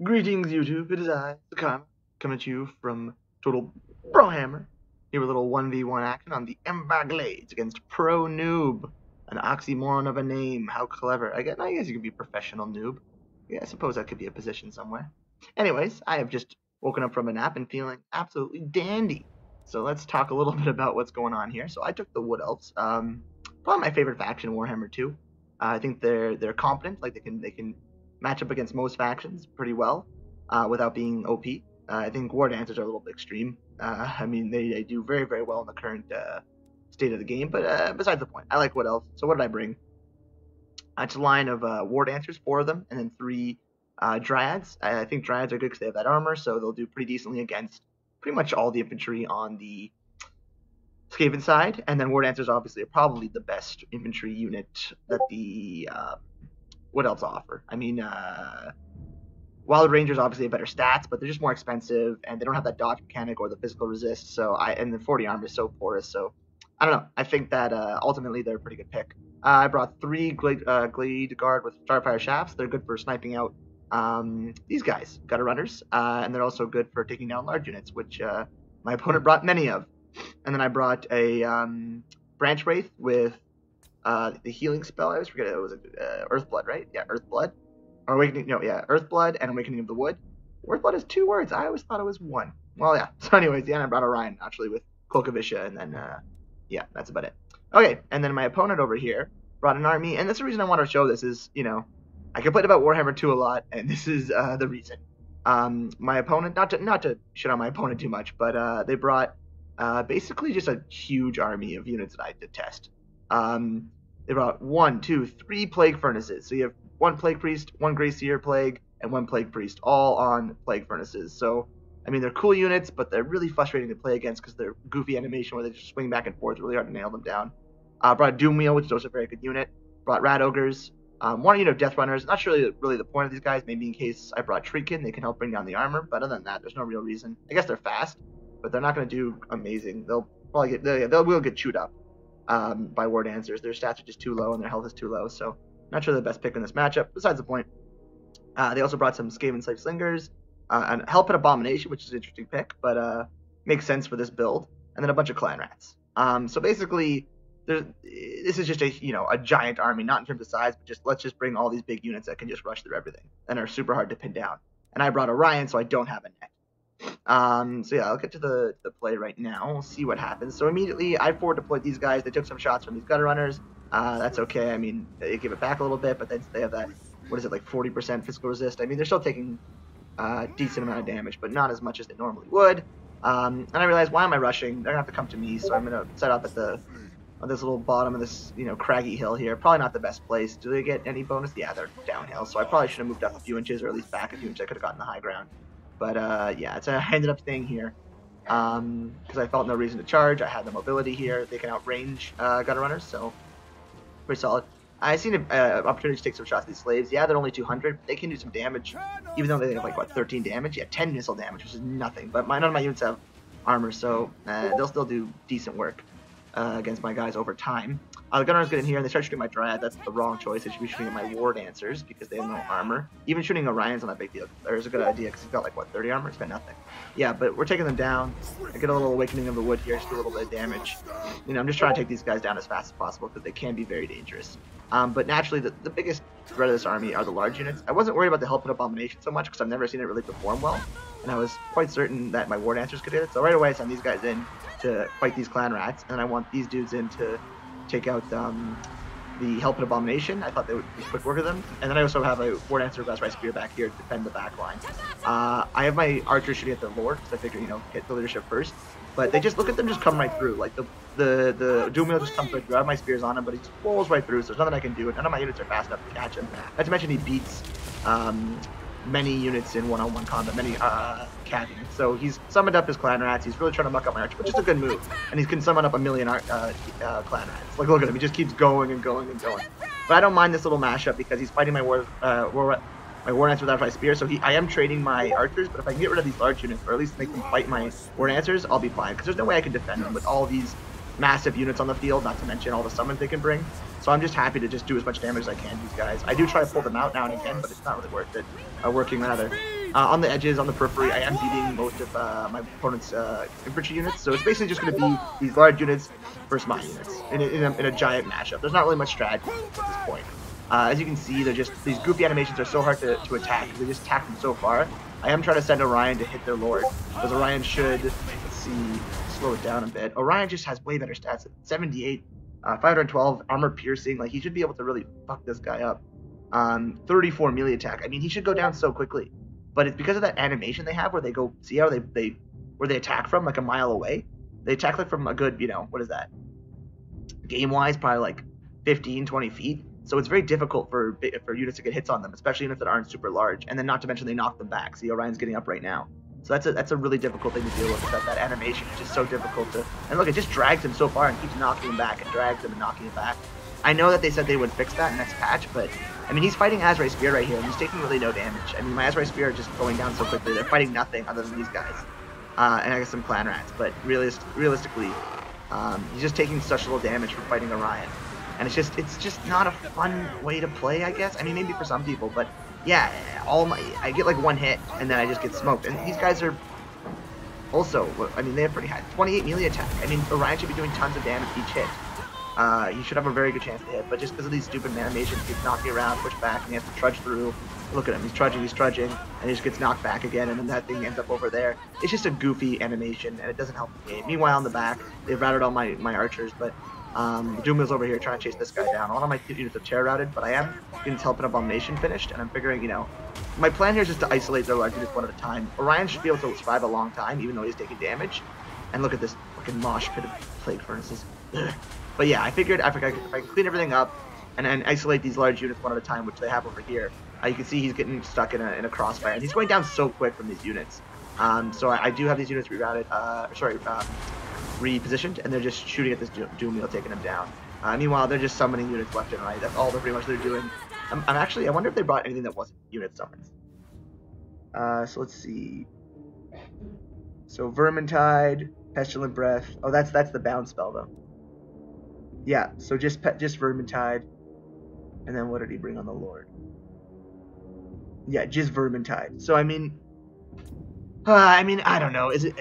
Greetings, YouTube. It is I, Sekarma, coming at you from Total Brohammer. Here with a little 1v1 action on the Ember Glades against Pro Noob. An oxymoron of a name. How clever. I guess you could be professional noob. Yeah, I suppose that could be a position somewhere. Anyways, I have just woken up from a nap and feeling absolutely dandy. So let's talk a little bit about what's going on here. So I took the Wood Elves. Probably my favorite faction, Warhammer 2. I think they're competent. Like they can match up against most factions pretty well without being OP. I think War Dancers are a little bit extreme. I mean, they do very, very well in the current state of the game, but besides the point. I like Wood Elves. So what did I bring? It's a line of War Dancers, 4 of them, and then 3 Dryads. I think Dryads are good because they have that armor, so they'll do pretty decently against pretty much all the infantry on the Skaven side. And then War Dancers obviously are probably the best infantry unit that the Wood Elves offer. I mean, Wild Rangers obviously have better stats, but they're just more expensive, and they don't have that dodge mechanic or the physical resist. And the 40 armor is so porous. So I don't know. I think that ultimately they're a pretty good pick. I brought 3 Glade Guard with Starfire Shafts. They're good for sniping out these guys, gutter runners, and they're also good for taking down large units, which my opponent brought many of. And then I brought a Branch Wraith with the healing spell. I always forget it was Earthblood, right? Yeah, Earthblood. Or Awakening. No, yeah, Earthblood and Awakening of the Wood. Earthblood is 2 words. I always thought it was 1. Well, yeah. So, anyways, yeah, I brought Orion actually with Cloak of Isha, and then yeah, that's about it. Okay, and then my opponent over here brought an army, and that's the reason I want to show this is, you know, I complained about Warhammer 2 a lot, and this is the reason. My opponent, not to shit on my opponent too much, but they brought basically just a huge army of units that I detest. They brought 1, 2, 3 Plague Furnaces. So you have 1 Plague Priest, 1 Grey Plague, and 1 Plague Priest, all on Plague Furnaces. So, I mean, they're cool units, but they're really frustrating to play against because they're goofy animation where they just swing back and forth. It's really hard to nail them down. Brought Doom Wheel, which is also a very good unit. Brought Rat Ogres. 1 unit of Death Runners. Not sure really the point of these guys. Maybe in case I brought Treekin, they can help bring down the armor. But other than that, there's no real reason. I guess they're fast, but they're not going to do amazing. They'll probably get chewed up by War Dancers. Their stats are just too low and their health is too low. So not sure they're the best pick in this matchup. Besides the point. They also brought some Skaven Slave Slingers, and Help at Abomination, which is an interesting pick, but makes sense for this build, and then a bunch of Clan Rats. So basically, this is just a giant army, not in terms of size, but let's just bring all these big units that can just rush through everything and are super hard to pin down. And I brought Orion, so I don't have a net. So yeah, I'll get to the play right now. We'll see what happens. So immediately, I forward deployed these guys. They took some shots from these gutter runners. That's okay. I mean, they give it back a little bit, but then they have that, what is it, like 40% physical resist. I mean, they're still taking a decent amount of damage, but not as much as they normally would. And I realized, why am I rushing? They're gonna have to come to me, so I'm gonna set up at on this little bottom of this, craggy hill here. Probably not the best place. Do they get any bonus? Yeah, they're downhill, so I probably should have moved up a few inches, or at least back a few inches. I could have gotten the high ground. But yeah, I ended up staying here because I felt no reason to charge. I had the mobility here. They can outrange gutter runners, so pretty solid. I seen an opportunity to take some shots at these slaves. Yeah, they're only 200. But they can do some damage, even though they have like 13 damage. Yeah, 10 missile damage, which is nothing. But none of my units have armor, so they'll still do decent work against my guys over time. The Gunrunners get in here and they start shooting my Dryad. That's the wrong choice. They should be shooting at my War Dancers because they have no armor. Even shooting Orion's not a big deal. There's a good idea because he's got like, 30 armor? It's got nothing. Yeah, but we're taking them down. I get a little Awakening of the Wood here, just do a little bit of damage. I'm just trying to take these guys down as fast as possible because they can be very dangerous. But naturally, the biggest threat of this army are the large units. I wasn't worried about the Help at Abomination so much because I've never seen it really perform well. And I was quite certain that my War Dancers could hit it. So right away I send these guys in to fight these Clan Rats. And I want these dudes in to take out the Help at Abomination. I thought they would be quick work of them. And then I also have a War Dancer Blast Right Spear back here to defend the back line. I have my archers shooting at the Lord because I figure, hit the leadership first. But they just, look at them just come right through. Like, the Doom Wheel just comes right through. I have my spears on him, but he just rolls right through, so there's nothing I can do. And none of my units are fast enough to catch him. Not to mention he beats many units in one-on-one combat, many capping. So he's summoned up his Clan Rats. He's really trying to muck up my archer, which is a good move. And he can summon up a million Clan Rats. Like, look at him. He just keeps going and going and going. But I don't mind this little mashup because he's fighting my War Dancer without my spear, so I am trading my archers, but if I can get rid of these large units, or at least make them fight my War Dancers, I'll be fine, because there's no way I can defend them with all these massive units on the field, not to mention all the summons they can bring. So I'm just happy to just do as much damage as I can to these guys. I do try to pull them out now and again, but it's not really worth it. Working rather. On the edges, on the periphery, I am beating most of my opponent's infantry units. So it's basically just going to be these large units versus my units in a giant matchup. There's not really much strategy at this point. As you can see, they're just these goofy animations are so hard to attack. They just attack them so far. I am trying to send Orion to hit their lord, because Orion should, let's see, slow it down a bit. Orion just has way better stats. 78, 512 armor piercing. Like, he should be able to really fuck this guy up. 34 melee attack. I mean, he should go down so quickly. But it's because of that animation they have where they go, see how where they attack from, like a mile away? They attack like from a good, you know, what is that? Game-wise, probably like 15, 20 feet. So it's very difficult for units to get hits on them, especially units that aren't super large. And then not to mention they knock them back. See, Orion's getting up right now. So that's a really difficult thing to deal with. That animation is just so difficult to... And look, it just drags him so far and keeps knocking him back and drags him and knocking him back. I know that they said they would fix that next patch, but... I mean, he's fighting Azrai Spear right here, and he's taking really no damage. I mean, my Azrai Spear are just going down so quickly. They're fighting nothing other than these guys. And I guess some clan rats. But realistically, he's just taking such little damage from fighting Orion. And it's just not a fun way to play, I guess. I mean, maybe for some people, but yeah, I get like one hit, and then I just get smoked. And these guys are also, I mean, they have pretty high, 28 melee attack. I mean, Orion should be doing tons of damage each hit. He should have a very good chance to hit, but just because of these stupid animations, he keeps knocking around, push back, and he has to trudge through. Look at him, he's trudging, and he just gets knocked back again, and then that thing ends up over there. It's just a goofy animation, and it doesn't help the game. Meanwhile, in the back, they've routed all my archers, but the Doomwheel's over here trying to chase this guy down. A lot of my units have terror routed, but I am getting Help and Abomination finished, and I'm figuring, you know, my plan here is just to isolate their large units one at a time. Orion should be able to survive a long time, even though he's taking damage. And look at this fucking mosh pit of plague furnaces. Ugh. But yeah, I figured if I can clean everything up and then isolate these large units one at a time, which they have over here, you can see he's getting stuck in a crossfire, and he's going down so quick from these units. So I do have these units rerouted, repositioned, and they're just shooting at this Doomwheel, taking him down. Meanwhile, they're just summoning units left and right. That's all pretty much they're doing. I wonder if they brought anything that wasn't unit summons. So let's see. So Vermintide, Pestilent Breath. Oh, that's the bound spell though. Yeah. So just Vermintide, and then what did he bring on the Lord? Yeah, just Vermintide. So I mean, I don't know. It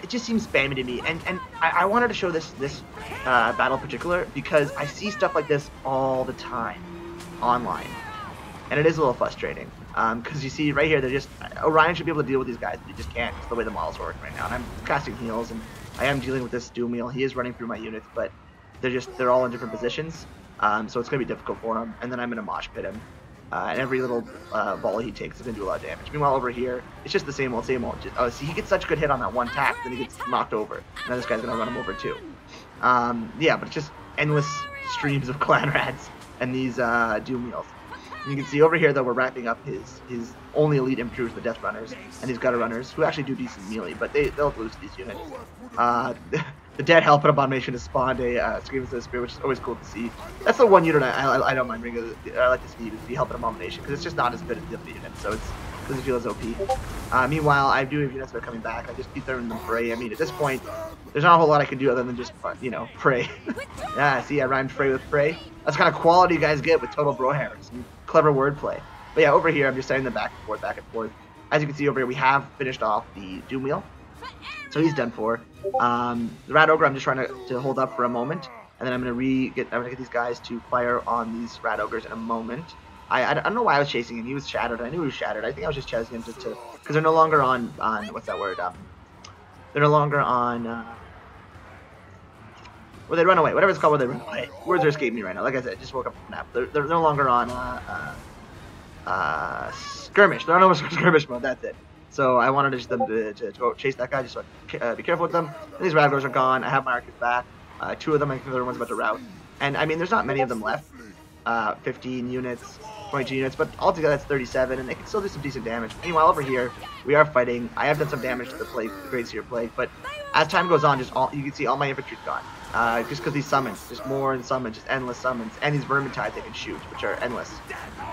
just seems spammy to me, and I wanted to show this battle in particular because I see stuff like this all the time online, and it is a little frustrating. Because you see right here, they're just Orion should be able to deal with these guys, but he just can't. It's the way the models work right now. And I'm casting heals, and I am dealing with this Doomwheel. He is running through my units, but they're all in different positions, so it's gonna be difficult for him. And then I'm gonna mosh pit him. And every little volley he takes is going to do a lot of damage. Meanwhile, over here, it's just the same old, same old. See, he gets such a good hit on that one tap, then he gets knocked over. Now this guy's going to run him over too. Yeah, but it's just endless streams of clan rats and these Doomwheels. And you can see over here that we're wrapping up his only elite infantry, the Death Runners, and his Gutter Runners, who actually do decent melee, but they'll lose these units. The Dead Help and Abomination has spawned a Skaven Spear, which is always cool to see. That's the one unit I don't mind bringing. I like to see the Help and Abomination, because it's just not as good as the other unit, so it doesn't feel as OP. Meanwhile, I do have units that are coming back. I just keep throwing them Fray. I mean, at this point, there's not a whole lot I can do other than just, you know, Fray. Yeah, see, I rhymed Fray with Fray. That's the kind of quality you guys get with total Brohammer. Some clever wordplay. But yeah, over here, I'm just setting them back and forth. As you can see over here, we have finished off the Doomwheel. So he's done for. The Rat Ogre, I'm just trying to hold up for a moment, and then I'm gonna get these guys to fire on these Rat Ogres in a moment. I don't know why I was chasing him. He was shattered. I knew he was shattered. I think I was just chasing him just to, because they're no longer on what's that word? They're no longer on. Well, they run away. Whatever it's called, where they run away. Words are escaping me right now. Like I said, I just woke up from a nap. They're no longer on skirmish. They're on skirmish mode. That's it. So I wanted them to go chase that guy, just so be careful with them. And these Ravagers are gone. I have my archers back. 2 of them, I think the other one's about to rout. And I mean, there's not many of them left. 15 units, 22 units, but altogether that's 37, and they can still do some decent damage. Meanwhile, over here, we are fighting. I have done some damage to the plague, the Great Seer Plague, but as time goes on, you can see all my infantry's gone. Just because these summons, just more and summons, just endless summons, and these Vermintide they can shoot, which are endless.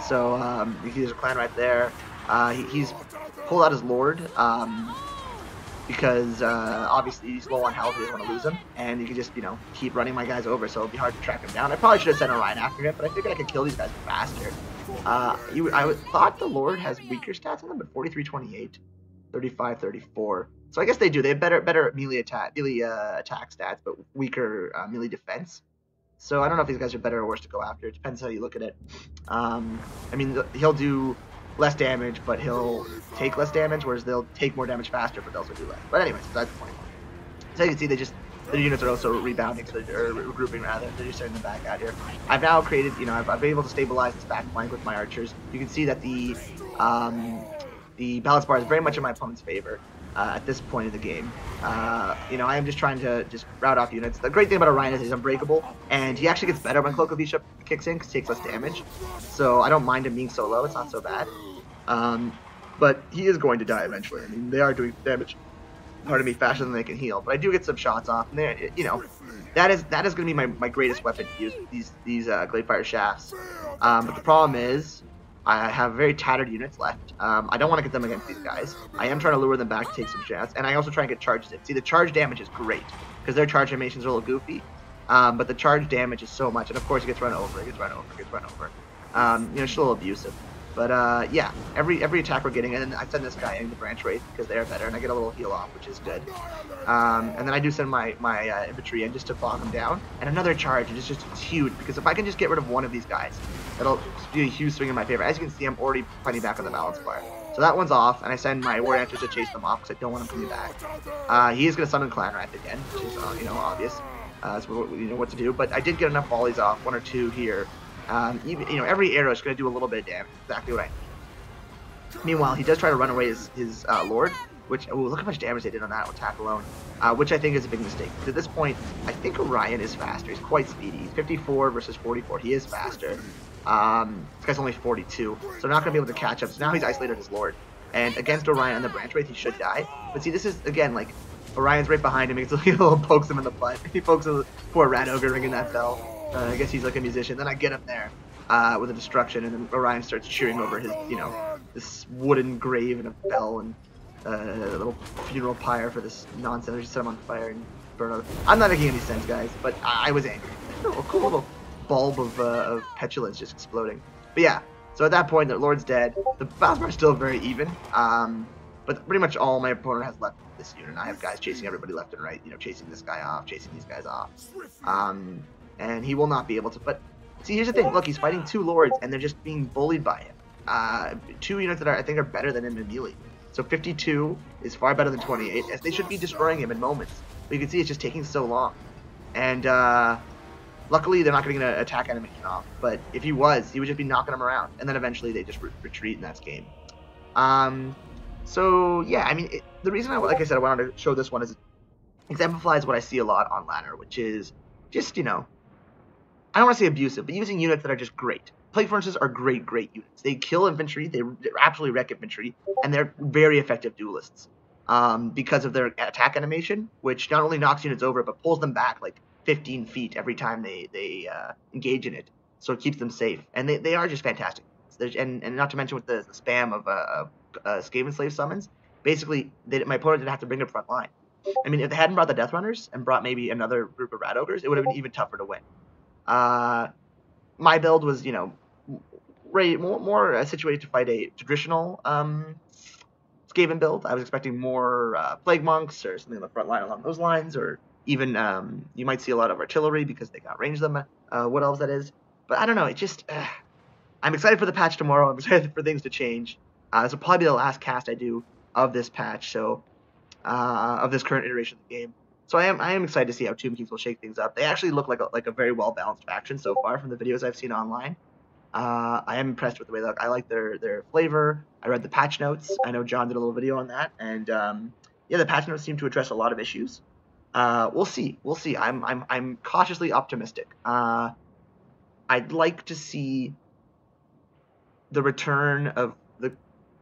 So you see there's a clan right there. He's pulled out his Lord, because obviously he's low on health, he doesn't want to lose him, and you can just, you know, keep running my guys over, so it'll be hard to track him down. I probably should have sent Orion after him, but I figured I could kill these guys faster. I thought the Lord has weaker stats on them, but 43-28, 35-34. So I guess they do. They have better melee attack stats, but weaker melee defense. So I don't know if these guys are better or worse to go after. It depends how you look at it. I mean, he'll do less damage, but he'll take less damage, whereas they'll take more damage faster, but they'll also do less. But anyways, that's the point. So you can see the units are also rebounding, or regrouping rather. They're just starting them back out here. I've now created, you know, I've been able to stabilize this back flank with my archers. You can see that the balance bar is very much in my opponent's favor at this point in the game. You know, I am just trying to just route off units. The great thing about Orion is he's unbreakable, and he actually gets better when Cloak of Bishop kicks in because he takes less damage. So I don't mind him being so low. It's not so bad. But he is going to die eventually. I mean, they are doing damage, pardon me, faster than they can heal. But I do get some shots off, and you know, that is going to be my greatest weapon to use, these Gladefire shafts. But the problem is, I have very tattered units left. I don't want to get them against these guys. I am trying to lure them back to take some shots, and I also try and get charges in. See, the charge damage is great, because their charge animations are a little goofy, but the charge damage is so much, and of course it gets run over, You know, it's a little abusive. But yeah, every attack we're getting, and then I send this guy in the Branch Wraith because they're better, and I get a little heal off, which is good. And then I do send my infantry in just to bog them down, and another charge, and it's huge, because if I can just get rid of one of these guys, that'll be a huge swing in my favor. As you can see, I'm already fighting back on the balance bar. So that one's off, and I send my War Dancers to chase them off because I don't want him coming back. He is going to summon Clan Wrath again, which is, you know, obvious. So you know what to do, but I did get enough volleys off, 1 or 2 here. Even, you know, every arrow is going to do a little bit of damage. Exactly what I need. Meanwhile, he does try to run away his Lord, which, oh, look how much damage they did on that attack alone, which I think is a big mistake. At this point, I think Orion is faster. He's quite speedy. He's 54 versus 44. He is faster. This guy's only 42, so not going to be able to catch up. So now he's isolated his Lord. And against Orion on the Branch Wraith, he should die. But see, this is, again, like, Orion's right behind him. He little pokes him in the butt. He pokes a poor Rat Ogre ringing that bell. I guess he's like a musician. Then I get him there with a destruction, and then Orion starts cheering over his, you know, this wooden grave and a bell and a little funeral pyre for this nonsense. Just set him on fire and burn up. I'm not making any sense, guys, but I was angry. A cool little bulb of petulance just exploding. But yeah, so at that point, the Lord's dead. The balance bar is still very even, but pretty much all my opponent has left this unit. I have guys chasing everybody left and right, you know, chasing this guy off, chasing these guys off. And he will not be able to. But see, here's the thing. Look, he's fighting 2 Lords, and they're just being bullied by him. 2 units that I think are better than him in melee. So 52 is far better than 28, as they should be destroying him in moments. But you can see it's just taking so long. And luckily, they're not getting an attack animation off. But if he would just be knocking them around. And then eventually, they just retreat, and that's game. So yeah, I mean, the reason like I said, I wanted to show this one is it exemplifies what I see a lot on ladder, which is just, you know, I don't want to say abusive, but using units that are just great. Plague Furnaces are great units. They kill infantry, they absolutely wreck infantry, and they're very effective duelists because of their attack animation, which not only knocks units over, but pulls them back like 15 feet every time they engage in it, so it keeps them safe. And they are just fantastic. And not to mention with the spam of Skaven Slave summons, basically, my opponent didn't have to bring the front line. I mean, if they hadn't brought the Death Runners and brought maybe another group of Rat Ogres, it would have been even tougher to win. My build was, you know, more situated to fight a traditional Skaven build. I was expecting more Plague Monks or something on the front line along those lines, or even you might see a lot of artillery because they got range them. What else that is? But I don't know. It just I'm excited for the patch tomorrow. I'm excited for things to change. This will probably be the last cast I do of this patch, so of this current iteration of the game. So I am excited to see how Tomb Kings will shake things up. They actually look like a very well balanced faction so far from the videos I've seen online. I am impressed with the way they look. I like their flavor. I read the patch notes. I know John did a little video on that, and yeah, the patch notes seem to address a lot of issues. We'll see. I'm cautiously optimistic. I'd like to see the return of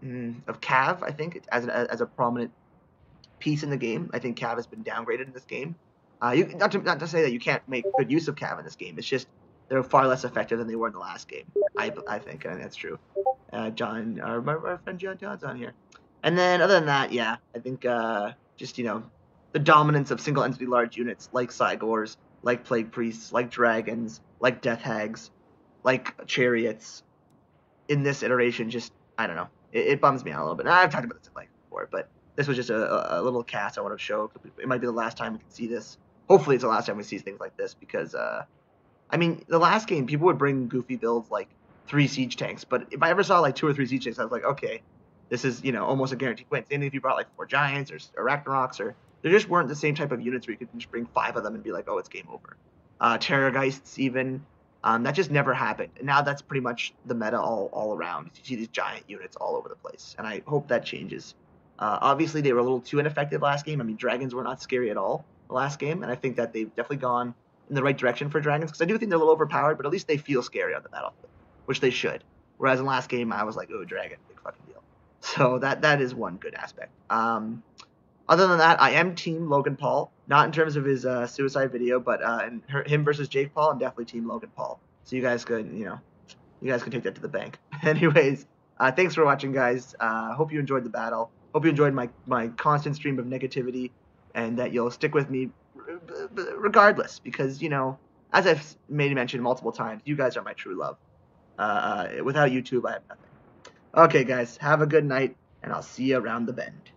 Cav, I think, as a prominent piece in the game. I think Cav has been downgraded in this game. Not to say that you can't make good use of Cav in this game. It's just they're far less effective than they were in the last game. I think, and that's true. John, our friend John's on here. And then other than that, yeah, I think just, the dominance of single entity large units like Cygors, like Plague Priests, like Dragons, like Death Hags, like Chariots in this iteration. Just, I don't know. It bums me out a little bit. I've talked about this at length before, but this was just a little cast I want to show. It might be the last time we can see this. Hopefully it's the last time we see things like this, because, I mean, the last game, people would bring goofy builds like 3 siege tanks, but if I ever saw like 2 or 3 siege tanks, I was like, okay, this is, almost a guaranteed win. Same thing if you brought like 4 giants or Ragnaroks, or there just weren't the same type of units where you could just bring 5 of them and be like, oh, it's game over. Terrorgeists even, that just never happened. And now that's pretty much the meta all around. You see these giant units all over the place, and I hope that changes. Obviously, they were a little too ineffective last game. I mean, dragons were not scary at all the last game, and I think that they've definitely gone in the right direction for dragons, because I do think they're a little overpowered, but at least they feel scary on the battlefield, which they should. Whereas in last game, I was like, oh, dragon, big fucking deal. So that is one good aspect. Other than that, I am team Logan Paul, not in terms of his suicide video, but in him versus Jake Paul, I'm definitely team Logan Paul. So you guys could, take that to the bank. Anyways, thanks for watching, guys. Hope you enjoyed the battle. Hope you enjoyed my constant stream of negativity, and that you'll stick with me regardless, because, as I've made mention multiple times, you guys are my true love. Without YouTube, I have nothing. Okay, guys, have a good night, and I'll see you around the bend.